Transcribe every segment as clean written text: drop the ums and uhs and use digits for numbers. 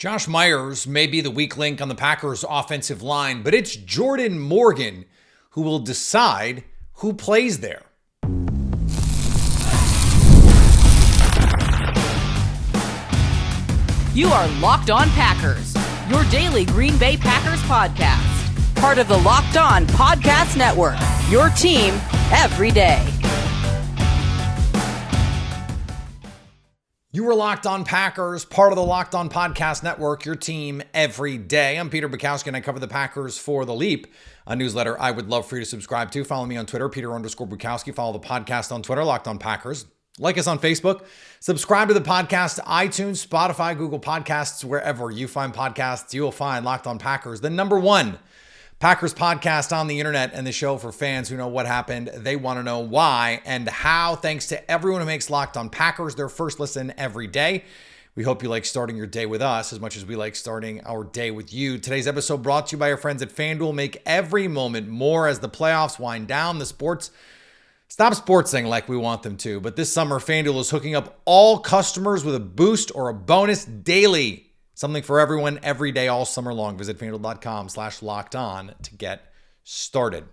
Josh Myers may be the weak link on the Packers' offensive line, but it's Jordan Morgan who will decide who plays there. You are Locked On Packers, your daily Green Bay Packers podcast. Part of the Locked On Podcast Network, your team every day. You are Locked On Packers, part of the Locked On Podcast Network, your team every day. I'm Peter Bukowski, and I cover the Packers for The Leap, a newsletter I would love for you to subscribe to. Follow me on Twitter, Peter_Bukowski. Follow the podcast on Twitter, Locked On Packers. Like us on Facebook. Subscribe to the podcast, iTunes, Spotify, Google Podcasts, wherever you find podcasts, you will find Locked On Packers, the number one Packers podcast on the internet, and the show for fans who know what happened. They want to know why and how. Thanks to everyone who makes Locked On Packers their first listen every day. We hope you like starting your day with us as much as we like starting our day with you. Today's episode brought to you by our friends at FanDuel. Make every moment more as the playoffs wind down. The sports stop sportsing like we want them to. But this summer, FanDuel is hooking up all customers with a boost or a bonus daily. Something for everyone every day all summer long. Visit FanDuel.com/lockedon to get started.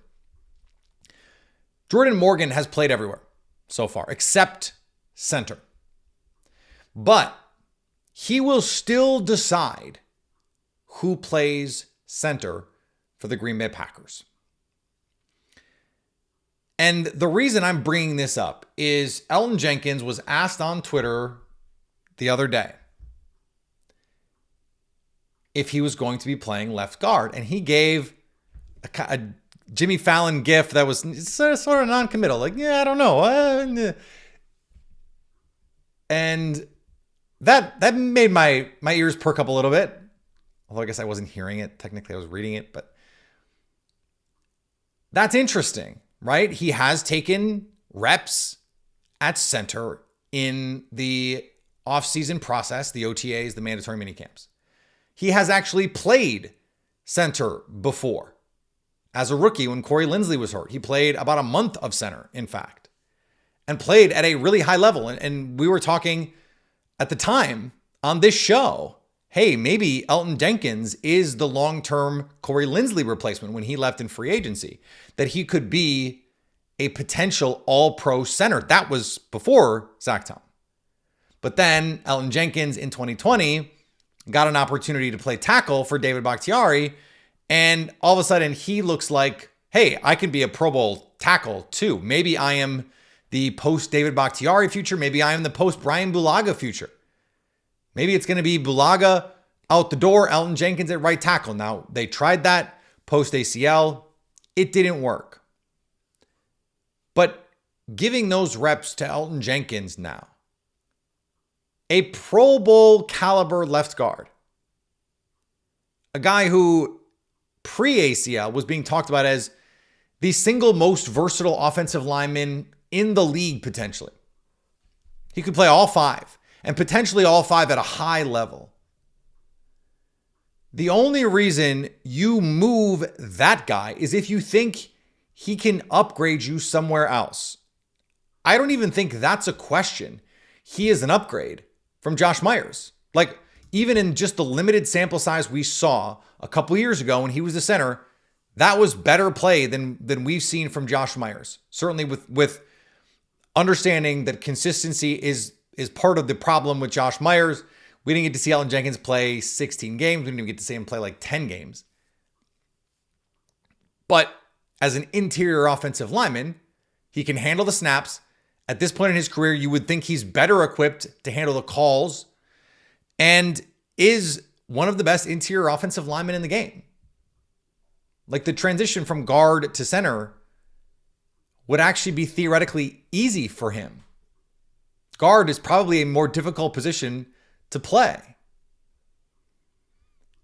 Jordan Morgan has played everywhere so far, except center. But he will still decide who plays center for the Green Bay Packers. And the reason I'm bringing this up is Elgton Jenkins was asked on Twitter the other day if he was going to be playing left guard. And he gave a Jimmy Fallon gif that was sort of non-committal. Like, yeah, I don't know. And that made my ears perk up a little bit. Although I guess I wasn't hearing it. Technically, I was reading it. But that's interesting, right? He has taken reps at center in the offseason process, the OTAs, the mandatory minicamps. He has actually played center before. As a rookie, when Corey Linsley was hurt, he played about a month of center, in fact, and played at a really high level. And we were talking at the time on this show, hey, maybe Elgton Jenkins is the long-term Corey Linsley replacement when he left in free agency, that he could be a potential all-pro center. That was before Zach Tom. But then Elgton Jenkins in 2020 got an opportunity to play tackle for David Bakhtiari, and all of a sudden he looks like, hey, I can be a Pro Bowl tackle too. Maybe I am the post-David Bakhtiari future. Maybe I am the post-Brian Bulaga future. Maybe it's going to be Bulaga out the door, Elgton Jenkins at right tackle. Now, they tried that post-ACL. It didn't work. But giving those reps to Elgton Jenkins now, a Pro Bowl caliber left guard, a guy who pre-ACL was being talked about as the single most versatile offensive lineman in the league potentially. He could play all five, and potentially all five at a high level. The only reason you move that guy is if you think he can upgrade you somewhere else. I don't even think that's a question. He is an upgrade from Josh Myers. Like, even in just the limited sample size we saw a couple years ago when he was the center, that was better play than we've seen from Josh Myers. Certainly with understanding that consistency is part of the problem with Josh Myers. We didn't get to see Elgton Jenkins play 16 games. We didn't even get to see him play like 10 games. But as an interior offensive lineman, he can handle the snaps. At this point in his career, you would think he's better equipped to handle the calls and is one of the best interior offensive linemen in the game. Like, the transition from guard to center would actually be theoretically easy for him. Guard is probably a more difficult position to play.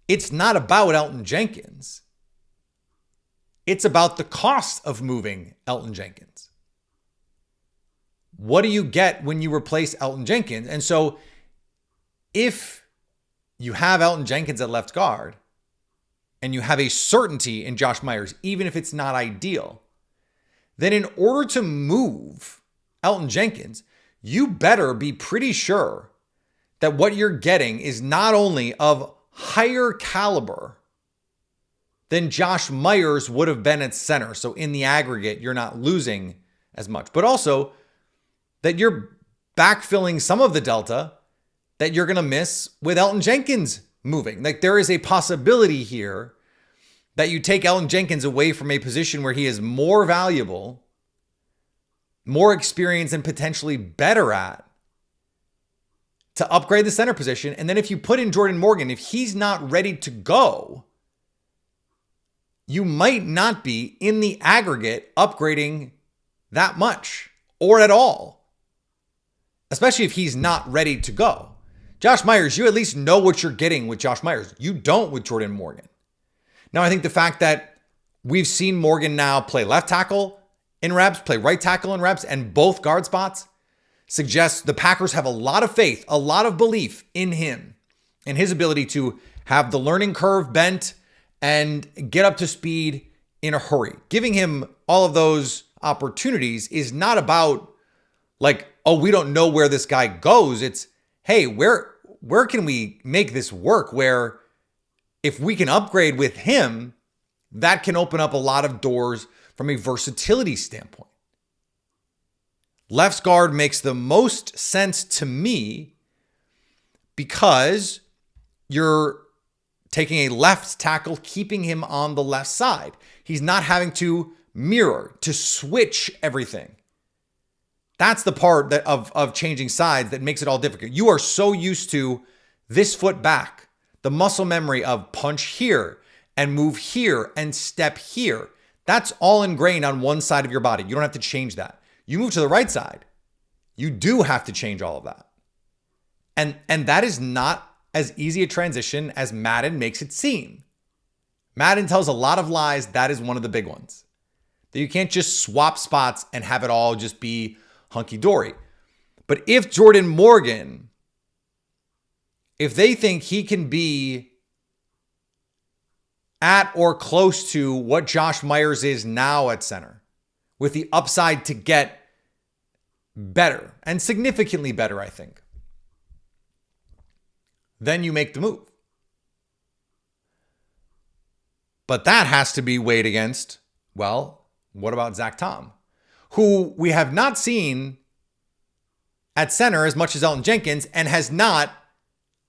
It's not about Elgton Jenkins. It's about the cost of moving Elgton Jenkins. What do you get when you replace Elgton Jenkins? And so if you have Elgton Jenkins at left guard and you have a certainty in Josh Myers, even if it's not ideal, then in order to move Elgton Jenkins, you better be pretty sure that what you're getting is not only of higher caliber than Josh Myers would have been at center. So in the aggregate, you're not losing as much, but also that you're backfilling some of the delta that you're going to miss with Elgton Jenkins moving. Like, there is a possibility here that you take Elgton Jenkins away from a position where he is more valuable, more experienced, and potentially better at, to upgrade the center position. And then if you put in Jordan Morgan, if he's not ready to go, you might not be in the aggregate upgrading that much or at all, especially if he's not ready to go. Josh Myers, you at least know what you're getting with Josh Myers. You don't with Jordan Morgan. Now, I think the fact that we've seen Morgan now play left tackle in reps, play right tackle in reps, and both guard spots suggests the Packers have a lot of faith, a lot of belief in him and his ability to have the learning curve bent and get up to speed in a hurry. Giving him all of those opportunities is not about like, oh, we don't know where this guy goes. It's, hey, where can we make this work? Where if we can upgrade with him, that can open up a lot of doors from a versatility standpoint. Left guard makes the most sense to me because you're taking a left tackle, keeping him on the left side. He's not having to mirror, to switch everything. That's the part that of changing sides that makes it all difficult. You are so used to this foot back, the muscle memory of punch here and move here and step here. That's all ingrained on one side of your body. You don't have to change that. You move to the right side, you do have to change all of that. And that is not as easy a transition as Madden makes it seem. Madden tells a lot of lies. That is one of the big ones. That you can't just swap spots and have it all just be hunky-dory. But if Jordan Morgan, if they think he can be at or close to what Josh Myers is now at center, with the upside to get better and significantly better, I think, then you make the move. But that has to be weighed against, well, what about Zach Tom, who we have not seen at center as much as Elgton Jenkins and has not,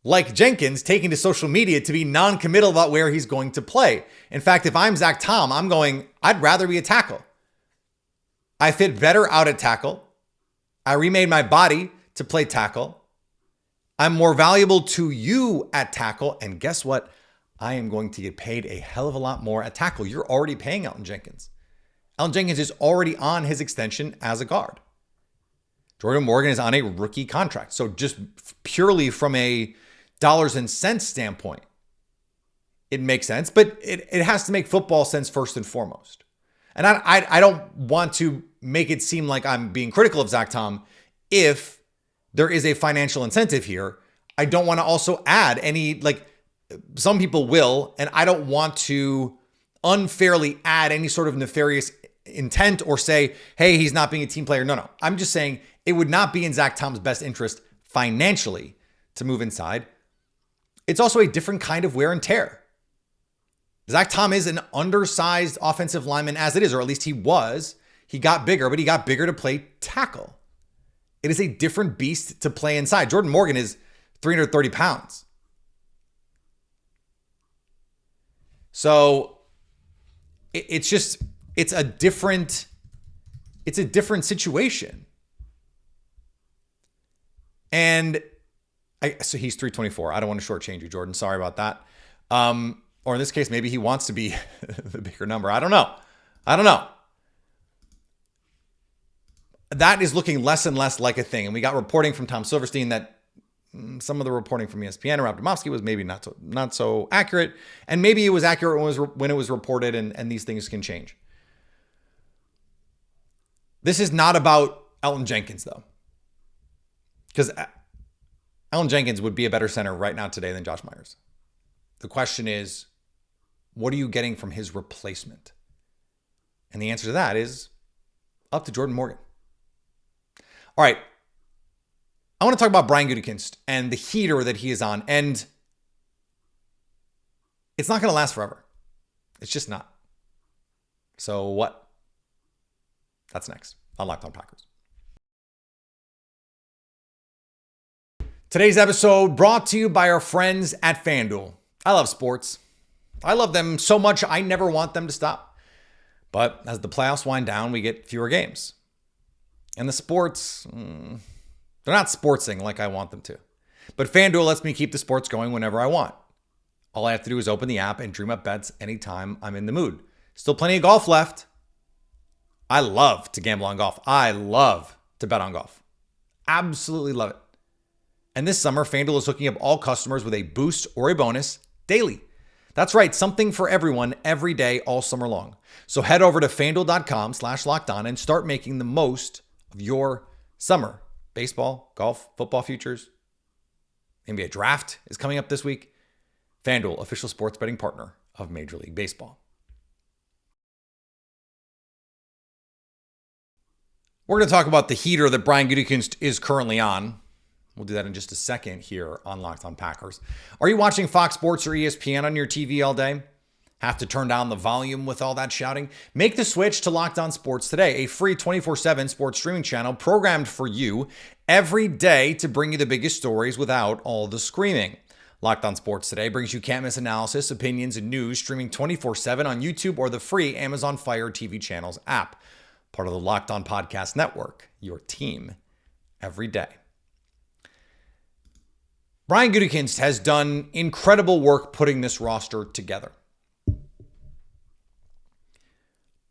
like Jenkins, taken to social media to be non-committal about where he's going to play. In fact, if I'm Zach Tom, I'm going, I'd rather be a tackle. I fit better out at tackle. I remade my body to play tackle. I'm more valuable to you at tackle. And guess what? I am going to get paid a hell of a lot more at tackle. You're already paying Elgton Jenkins. Elgton Jenkins is already on his extension as a guard. Jordan Morgan is on a rookie contract. So just purely from a dollars and cents standpoint, it makes sense, but it has to make football sense first and foremost. And I don't want to make it seem like I'm being critical of Zach Tom if there is a financial incentive here. I don't want to also add any, like some people will, and I don't want to unfairly add any sort of nefarious intent or say, hey, he's not being a team player. No. I'm just saying it would not be in Zach Tom's best interest financially to move inside. It's also a different kind of wear and tear. Zach Tom is an undersized offensive lineman as it is, or at least he was. He got bigger, but he got bigger to play tackle. It is a different beast to play inside. Jordan Morgan is 330 pounds. So it's a different situation. And so he's 324. I don't want to shortchange you, Jordan. Sorry about that. Or in this case, maybe he wants to be the bigger number. I don't know. That is looking less and less like a thing. And we got reporting from Tom Silverstein that some of the reporting from ESPN around Bukowski was maybe not so accurate. And maybe it was accurate when it was reported, and these things can change. This is not about Elgton Jenkins, though. Because Elgton Jenkins would be a better center right now today than Josh Myers. The question is, what are you getting from his replacement? And the answer to that is up to Jordan Morgan. All right. I want to talk about Brian Gutekunst and the heater that he is on. And It's not going to last forever. It's just not. So what? That's next on Locked On Packers. Today's episode brought to you by our friends at FanDuel. I love sports. I love them so much I never want them to stop. But as the playoffs wind down, we get fewer games. And the sports, they're not sportsing like I want them to. But FanDuel lets me keep the sports going whenever I want. All I have to do is open the app and dream up bets anytime I'm in the mood. Still plenty of golf left. I love to gamble on golf. I love to bet on golf. Absolutely love it. And this summer, FanDuel is hooking up all customers with a boost or a bonus daily. That's right, something for everyone every day all summer long. So head over to FanDuel.com/lockedon and start making the most of your summer. Baseball, golf, football futures. NBA draft is coming up this week. FanDuel, official sports betting partner of Major League Baseball. We're going to talk about the heater that Brian Gutekunst is currently on. We'll do that in just a second here on Locked On Packers. Are you watching Fox Sports or ESPN on your TV all day? Have to turn down the volume with all that shouting? Make the switch to Locked On Sports today, a free 24/7 sports streaming channel programmed for you every day to bring you the biggest stories without all the screaming. Locked On Sports Today brings you can't miss analysis, opinions, and news streaming 24/7 on YouTube or the free Amazon Fire TV channels app. Part of the Locked On Podcast Network, your team every day. Brian Gutekunst has done incredible work putting this roster together.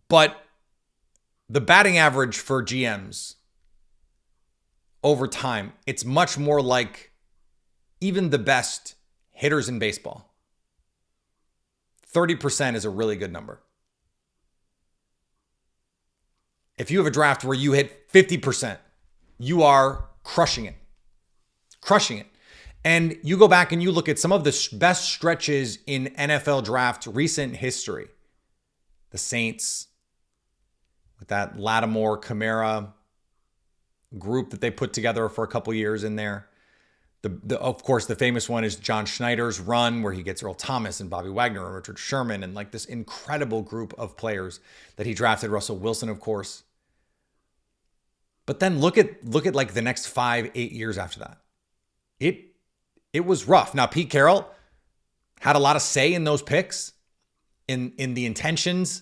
But the batting average for GMs over time, it's much more like even the best hitters in baseball. 30% is a really good number. If you have a draft where you hit 50%, you are crushing it. Crushing it. And you go back and you look at some of the best stretches in NFL draft recent history. The Saints, with that Lattimore, Kamara group that they put together for a couple years in there. Of course, the famous one is John Schneider's run where he gets Earl Thomas and Bobby Wagner and Richard Sherman and like this incredible group of players that he drafted. Russell Wilson, of course. But then look at like the next 5-8 years after that. It was rough. Now, Pete Carroll had a lot of say in those picks, in the intentions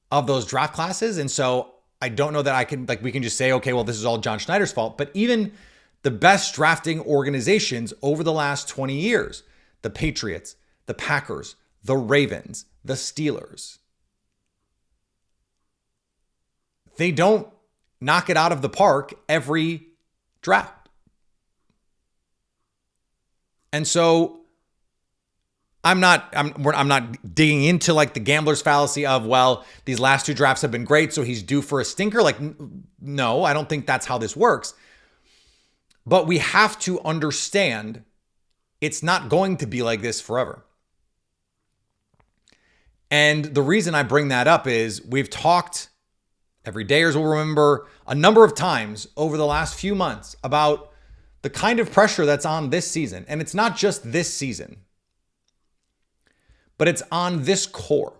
of those draft classes. And so I don't know that we can just say, okay, well, this is all John Schneider's fault. But even the best drafting organizations over the last 20 years, the Patriots, the Packers, the Ravens, the Steelers, they don't knock it out of the park every draft. And so I'm not digging into like the gambler's fallacy of, well, these last two drafts have been great, so he's due for a stinker. Like, no, I don't think that's how this works. But we have to understand it's not going to be like this forever. And the reason I bring that up is we've talked, everydayers will remember, a number of times over the last few months about the kind of pressure that's on this season. And it's not just this season, but it's on this core.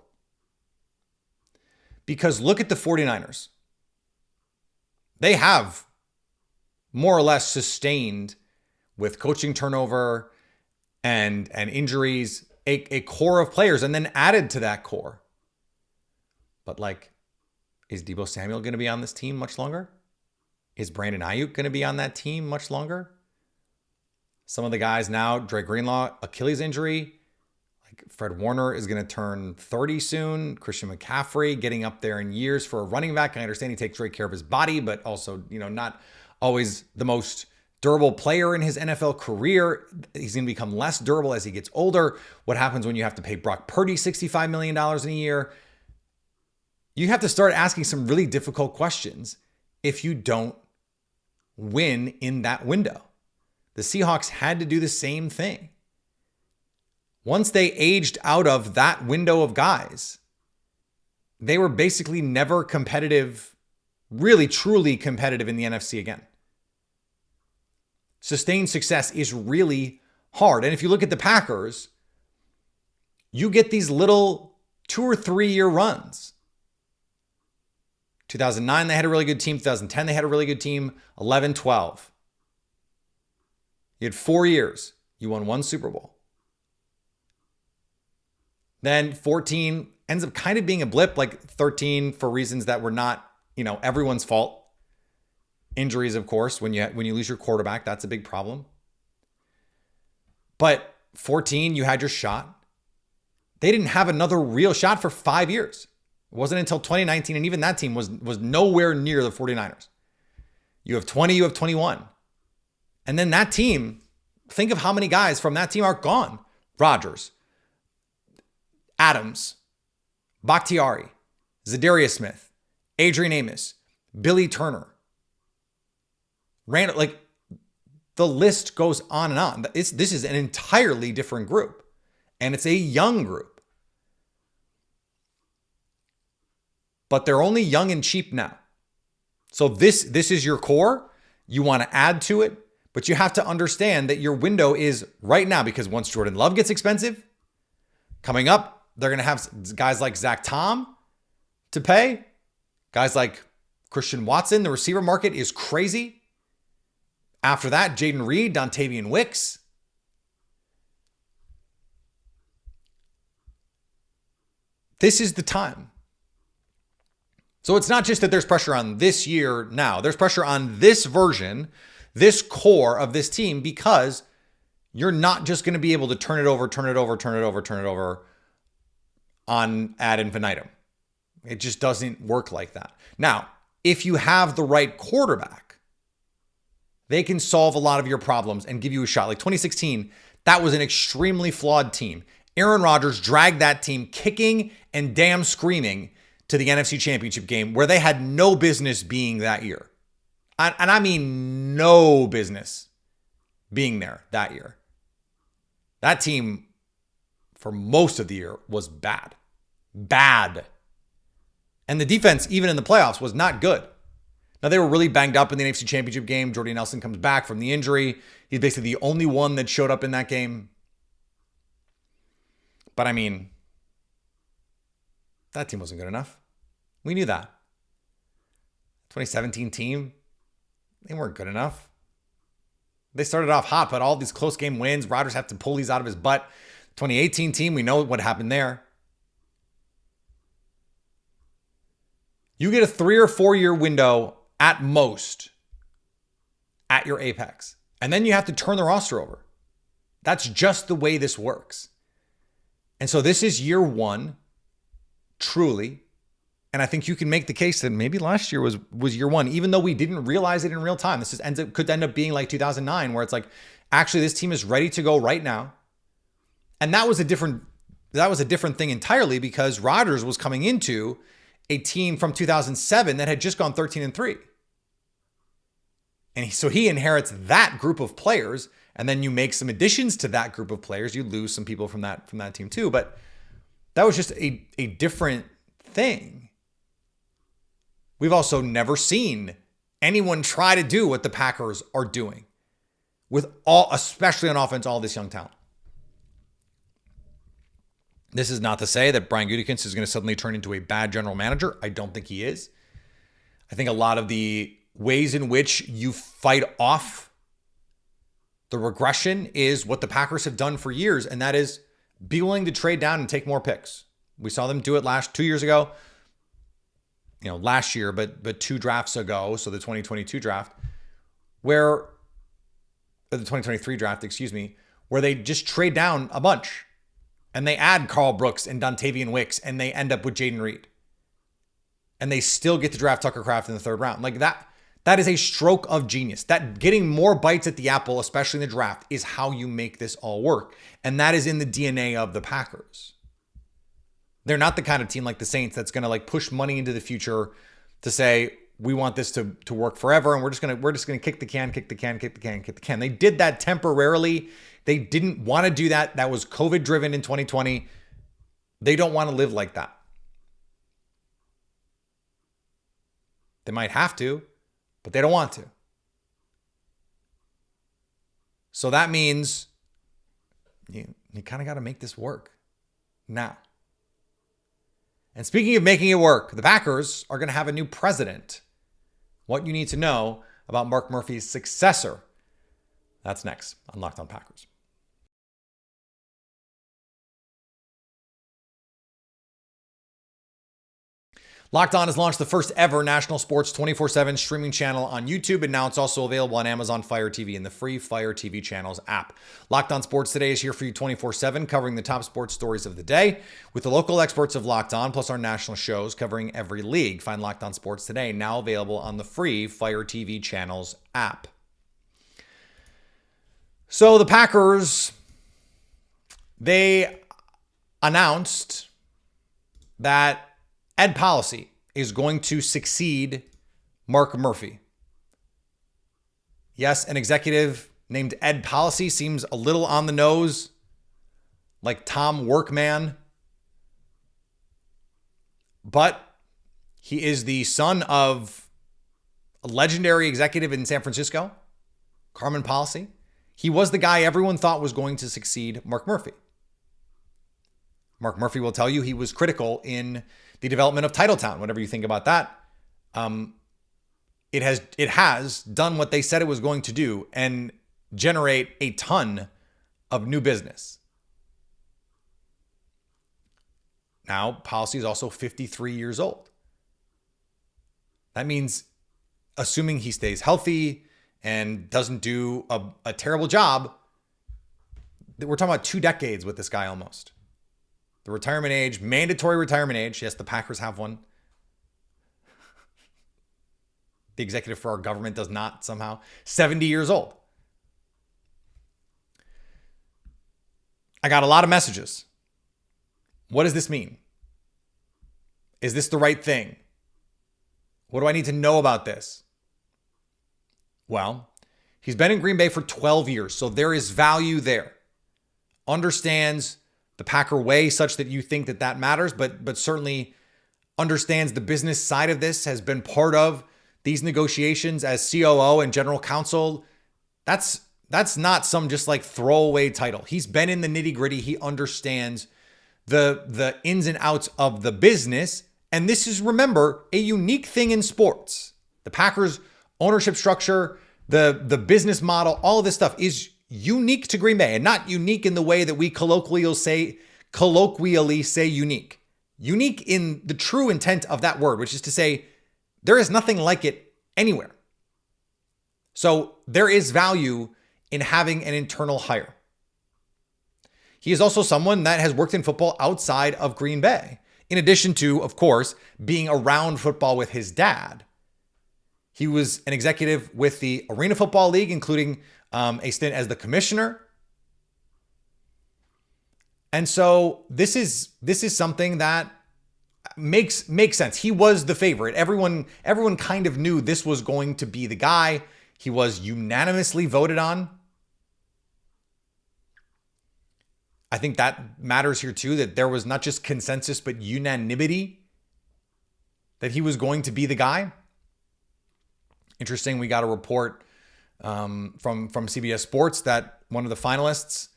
Because look at the 49ers. They have more or less sustained, with coaching turnover and injuries, a core of players, and then added to that core. But like, is Deebo Samuel going to be on this team much longer? Is Brandon Ayuk going to be on that team much longer? Some of the guys now, Dre Greenlaw, Achilles injury. Like Fred Warner is going to turn 30 soon. Christian McCaffrey getting up there in years for a running back. I understand he takes great care of his body, but also, not always the most durable player in his NFL career. He's going to become less durable as he gets older. What happens when you have to pay Brock Purdy $65 million in a year? You have to start asking some really difficult questions if you don't win in that window. The Seahawks had to do the same thing. Once they aged out of that window of guys, they were basically never competitive, really truly competitive in the NFC again. Sustained success is really hard. And if you look at the Packers, you get these little 2 or 3 year runs. 2009, they had a really good team. 2010, they had a really good team. 11, 12. You had 4 years. You won 1 Super Bowl. Then 14 ends up kind of being a blip, like 13 for reasons that were not, everyone's fault. Injuries, of course, when you lose your quarterback, that's a big problem. But 14, you had your shot. They didn't have another real shot for 5 years. It wasn't until 2019, and even that team was nowhere near the 49ers. You have 20, you have 21. And then that team, think of how many guys from that team are gone. Rodgers, Adams, Bakhtiari, Zadarius Smith, Adrian Amos, Billy Turner. Randall, like the list goes on and on. This is an entirely different group. And it's a young group. But they're only young and cheap now. So this is your core. You want to add to it, but you have to understand that your window is right now, because once Jordan Love gets expensive, coming up, they're going to have guys like Zach Tom to pay. Guys like Christian Watson. The receiver market is crazy. After that, Jaden Reed, Dontavian Wicks. This is the time. So it's not just that there's pressure on this year now. There's pressure on this version, this core of this team, because you're not just going to be able to turn it over on ad infinitum. It just doesn't work like that. Now, if you have the right quarterback, they can solve a lot of your problems and give you a shot. Like 2016, that was an extremely flawed team. Aaron Rodgers dragged that team kicking and damn screaming to the NFC Championship game, where they had no business being that year. And I mean no business being there that year. That team, for most of the year, was bad. Bad. And the defense, even in the playoffs, was not good. Now, they were really banged up in the NFC Championship game. Jordy Nelson comes back from the injury. He's basically the only one that showed up in that game. But I mean, that team wasn't good enough. We knew that. 2017 team, they weren't good enough. They started off hot, but all these close game wins, Rodgers had to pull these out of his butt. 2018 team, we know what happened there. You get a 3 or 4 year window at most at your apex. And then you have to turn the roster over. That's just the way this works. And so this is year 1, truly. And I think you can make the case that maybe last year was year 1, even though we didn't realize it in real time. This could end up being like 2009, where it's like, actually, this team is ready to go right now. And that was a different thing entirely, because Rodgers was coming into a team from 2007 that had just gone 13-3. And so he inherits that group of players, and then you make some additions to that group of players. You lose some people from that team too, but that was just a different thing. We've also never seen anyone try to do what the Packers are doing with especially on offense, all this young talent. This is not to say that Brian Gutekunst is going to suddenly turn into a bad general manager. I don't think he is. I think a lot of the ways in which you fight off the regression is what the Packers have done for years, and that is be willing to trade down and take more picks. We saw them do it 2 years ago. Last year, but 2 drafts ago, so the 2022 draft, or the 2023 draft, where they just trade down a bunch and they add Carl Brooks and Dontavian Wicks and they end up with Jaden Reed. And they still get to draft Tucker Kraft in the 3rd round. Like that is a stroke of genius. That getting more bites at the apple, especially in the draft, is how you make this all work. And that is in the DNA of the Packers. They're not the kind of team like the Saints that's going to push money into the future to say, we want this to work forever, and we're just going to kick the can. They did that temporarily. They didn't want to do that. That was COVID driven in 2020. They don't want to live like that. They might have to, but they don't want to. So that means you kind of got to make this work. now. And speaking of making it work, the Packers are going to have a new president. What you need to know about Mark Murphy's successor. That's next on Locked On Packers. Locked On has launched the first ever national sports 24/7 streaming channel on YouTube, and now it's also available on Amazon Fire TV and the free Fire TV channels app. Locked On Sports Today is here for you 24/7, covering the top sports stories of the day with the local experts of Locked On, plus our national shows covering every league. Find Locked On Sports Today now available on the free Fire TV channels app. So the Packers, they announced that Ed Policy is going to succeed Mark Murphy. Yes, an executive named Ed Policy seems a little on the nose, like Tom Workman. But he is the son of a legendary executive in San Francisco, Carmen Policy. He was the guy everyone thought was going to succeed Mark Murphy. Mark Murphy will tell you he was critical in the development of Titletown. Whatever you think about that, it has done what they said it was going to do and generate a ton of new business. Now, Policy is also 53 years old. That means, assuming he stays healthy and doesn't do a terrible job, we're talking about 2 decades with this guy almost. The retirement age, mandatory retirement age. Yes, the Packers have one. The executive for our government does not somehow. 70 years old. I got a lot of messages. What does this mean? Is this the right thing? What do I need to know about this? Well, he's been in Green Bay for 12 years, so there is value there. Understands the Packer way such that you think that matters, but certainly understands the business side of this, has been part of these negotiations as COO and general counsel. That's not some just like throwaway title. He's been in the nitty gritty. He understands the ins and outs of the business. And this is, remember, a unique thing in sports. The Packers ownership structure, the business model, all of this stuff is unique to Green Bay, and not unique in the way that we colloquially say unique. Unique in the true intent of that word, which is to say there is nothing like it anywhere. So there is value in having an internal hire. He is also someone that has worked in football outside of Green Bay, in addition to, of course, being around football with his dad. He was an executive with the Arena Football League, including a stint as the commissioner. And so this is something that makes sense. He was the favorite. Everyone kind of knew this was going to be the guy. He was unanimously voted on. I think that matters here too, that there was not just consensus, but unanimity that he was going to be the guy. Interesting, we got a report from CBS Sports that one of the finalists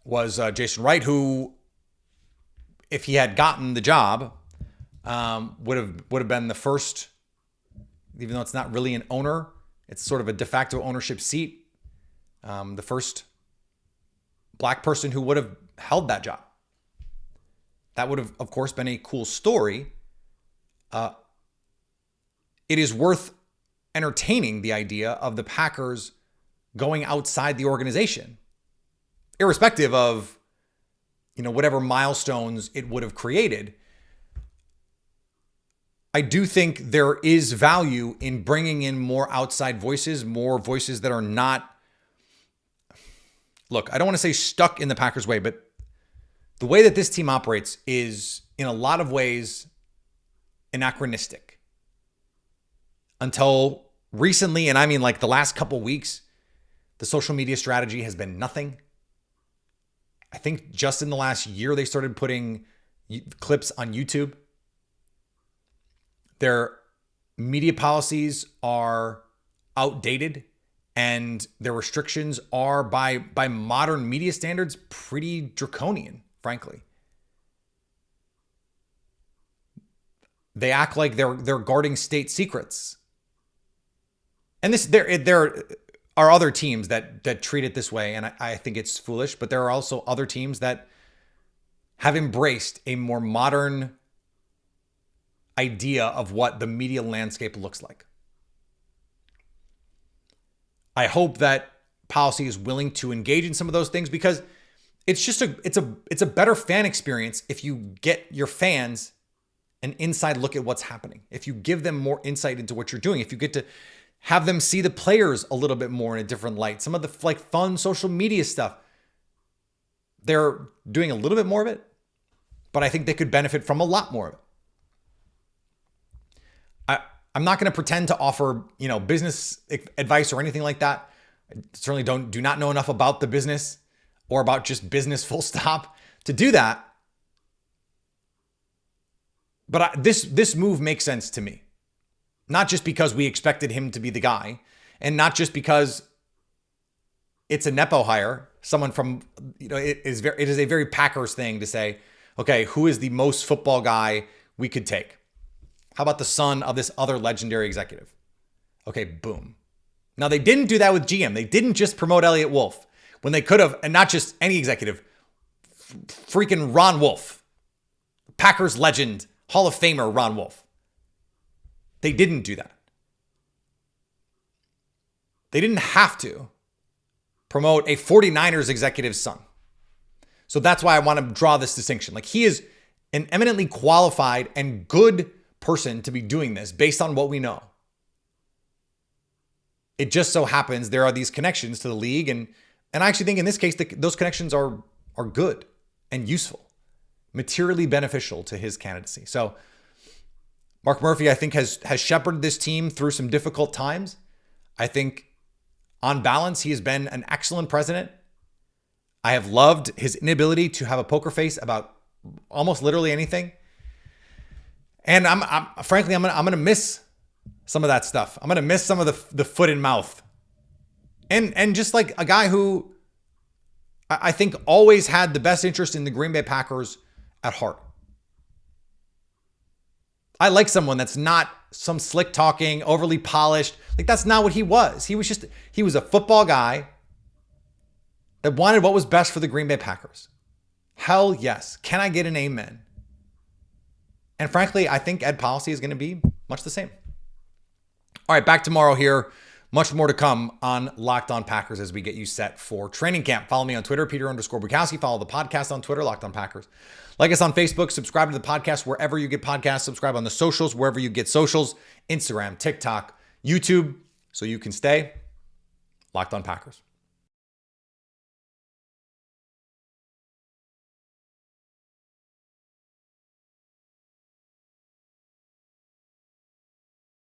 was Jason Wright, who, if he had gotten the job, would have been the first, even though it's not really an owner, it's sort of a de facto ownership seat, the first Black person who would have held that job. That would have, of course, been a cool story. It is worth entertaining the idea of the Packers going outside the organization, irrespective of, whatever milestones it would have created. I do think there is value in bringing in more outside voices, more voices that are not, look, I don't want to say stuck in the Packers way, but the way that this team operates is in a lot of ways anachronistic. Until recently, and I mean like the last couple weeks, the social media strategy has been nothing. I think just in the last year, they started putting clips on YouTube. Their media policies are outdated, and their restrictions are, by modern media standards, pretty draconian frankly. They act like they're guarding state secrets. And there are other teams that treat it this way, and I think it's foolish, but there are also other teams that have embraced a more modern idea of what the media landscape looks like. I hope that policy is willing to engage in some of those things, because it's a better fan experience if you get your fans an inside look at what's happening. If you give them more insight into what you're doing, if you get to have them see the players a little bit more in a different light, some of the fun social media stuff, they're doing a little bit more of it, but I think they could benefit from a lot more of it. I'm not going to pretend to offer, business advice or anything like that. I certainly do not know enough about the business or about just business full stop to do that. But this move makes sense to me. Not just because we expected him to be the guy, and not just because it's a Nepo hire, someone from, it is a very Packers thing to say, okay, who is the most football guy we could take? How about the son of this other legendary executive? Okay, boom. Now, they didn't do that with GM. They didn't just promote Elliott Wolf when they could have, and not just any executive, freaking Ron Wolf, Packers legend, Hall of Famer Ron Wolf. They didn't do that. They didn't have to promote a 49ers executive's son. So that's why I want to draw this distinction. Like, he is an eminently qualified and good person to be doing this based on what we know. It just so happens there are these connections to the league, and I actually think in this case those connections are good and useful, materially beneficial to his candidacy. So Mark Murphy, I think, has shepherded this team through some difficult times. I think on balance, he has been an excellent president. I have loved his inability to have a poker face about almost literally anything. And frankly, I'm gonna miss some of that stuff. I'm gonna miss some of the foot in mouth, and just like a guy who I think always had the best interest in the Green Bay Packers at heart. I like someone that's not some slick talking, overly polished. Like, that's not what he was. He was a football guy that wanted what was best for the Green Bay Packers. Hell yes. Can I get an amen? And frankly, I think Ed Policy is going to be much the same. All right, back tomorrow here. Much more to come on Locked On Packers as we get you set for training camp. Follow me on Twitter, Peter_Bukowski. Follow the podcast on Twitter, Locked On Packers. Like us on Facebook. Subscribe to the podcast wherever you get podcasts. Subscribe on the socials wherever you get socials. Instagram, TikTok, YouTube, so you can stay Locked On Packers.